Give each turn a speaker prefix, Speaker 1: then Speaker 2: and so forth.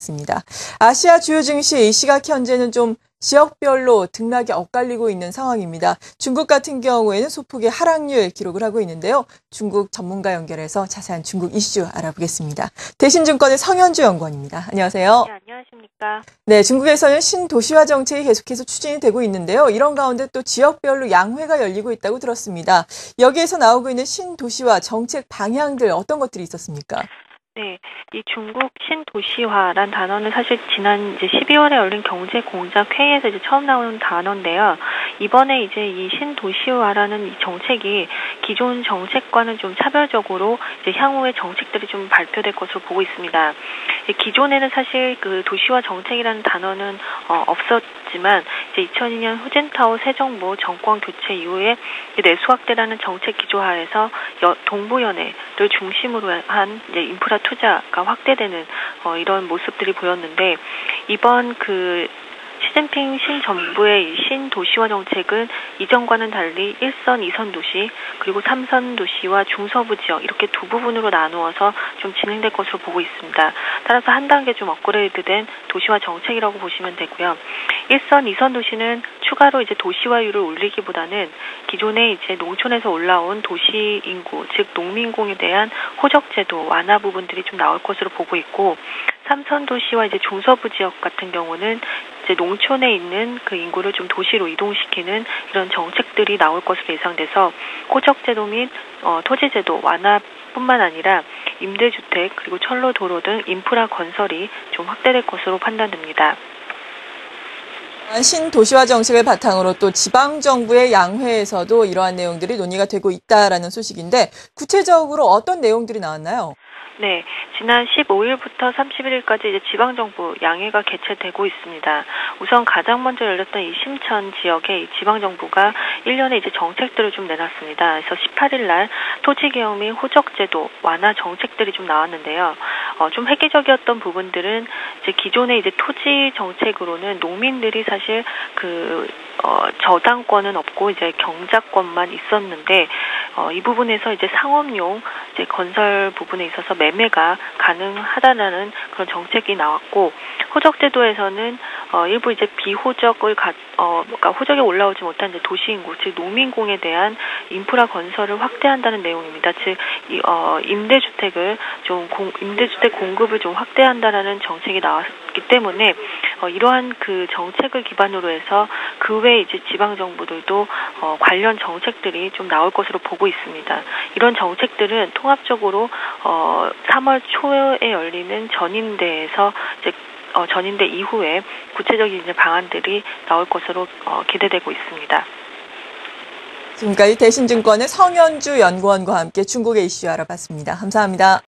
Speaker 1: 있습니다. 아시아 주요 증시 이 시각 현재는 좀 지역별로 등락이 엇갈리고 있는 상황입니다. 중국 같은 경우에는 소폭의 하락률 기록을 하고 있는데요. 중국 전문가 연결해서 자세한 중국 이슈 알아보겠습니다. 대신증권의 성현주 연구원입니다. 안녕하세요.
Speaker 2: 네, 안녕하십니까.
Speaker 1: 네, 중국에서는 신도시화 정책이 계속해서 추진이 되고 있는데요. 이런 가운데 또 지역별로 양회가 열리고 있다고 들었습니다. 여기에서 나오고 있는 신도시화 정책 방향들 어떤 것들이 있었습니까?
Speaker 2: 네, 이 중국 신도시화란 단어는 사실 지난 이제 12월에 열린 경제공작회의에서 이제 처음 나오는 단어인데요. 이번에 이제 이 신도시화라는 이 정책이 기존 정책과는 좀 차별적으로 이제 향후의 정책들이 좀 발표될 것으로 보고 있습니다. 기존에는 사실 그 도시화 정책이라는 단어는 없었지만 이제 2002년 후진타오 새 정부 정권 교체 이후에 내수 확대라는 정책 기조하에서 동부연해를 중심으로 한 이제 인프라 투자가 확대되는 이런 모습들이 보였는데 이번 그 시진핑 신정부의 이 신도시화 정책은 이전과는 달리 1선, 2선 도시, 그리고 3선 도시와 중서부 지역 이렇게 두 부분으로 나누어서 좀 진행될 것으로 보고 있습니다. 따라서 한 단계 좀 업그레이드된 도시화 정책이라고 보시면 되고요. 1선, 2선 도시는 추가로 이제 도시화율을 올리기보다는 기존에 이제 농촌에서 올라온 도시 인구, 즉 농민공에 대한 호적제도 완화 부분들이 좀 나올 것으로 보고 있고 3선 도시와 이제 중서부 지역 같은 경우는 이제 농촌에 있는 그 인구를 좀 도시로 이동시키는 이런 정책들이 나올 것으로 예상돼서 호적제도 및 토지제도 완화뿐만 아니라 임대주택 그리고 철로 도로 등 인프라 건설이 좀 확대될 것으로 판단됩니다.
Speaker 1: 신도시화 정책을 바탕으로 또 지방정부의 양회에서도 이러한 내용들이 논의가 되고 있다라는 소식인데 구체적으로 어떤 내용들이 나왔나요?
Speaker 2: 네, 지난 15일부터 31일까지 이제 지방정부 양회가 개최되고 있습니다. 우선 가장 먼저 열렸던 이 심천 지역의 이 지방정부가 1년에 이제 정책들을 좀 내놨습니다. 그래서 18일 날 토지개혁 및 호적제도 완화 정책들이 좀 나왔는데요. 좀 획기적이었던 부분들은 이제 기존의 이제 토지 정책으로는 농민들이 사실 저당권은 없고 이제 경작권만 있었는데 이 부분에서 이제 상업용 이제 건설 부분에 있어서 매매가 가능하다라는 그런 정책이 나왔고 호적제도에서는 일부 이제 비호적을 그러니까 호적에 올라오지 못한 이제 도시 인구 즉 농민공에 대한 인프라 건설을 확대한다는 내용입니다. 즉 임대주택을 좀 임대주택 공급을 좀 확대한다라는 정책이 나왔기 때문에 이러한 그 정책을 기반으로 해서 그 외에 이제 지방 정부들도 관련 정책들이 좀 나올 것으로 보고 있습니다. 이런 정책들은 통합적으로 3월 초에 열리는 전인대에서 이제 전인대 이후에 구체적인 이제 방안들이 나올 것으로 기대되고 있습니다.
Speaker 1: 지금까지 대신증권의 성현주 연구원과 함께 중국의 이슈 알아봤습니다. 감사합니다.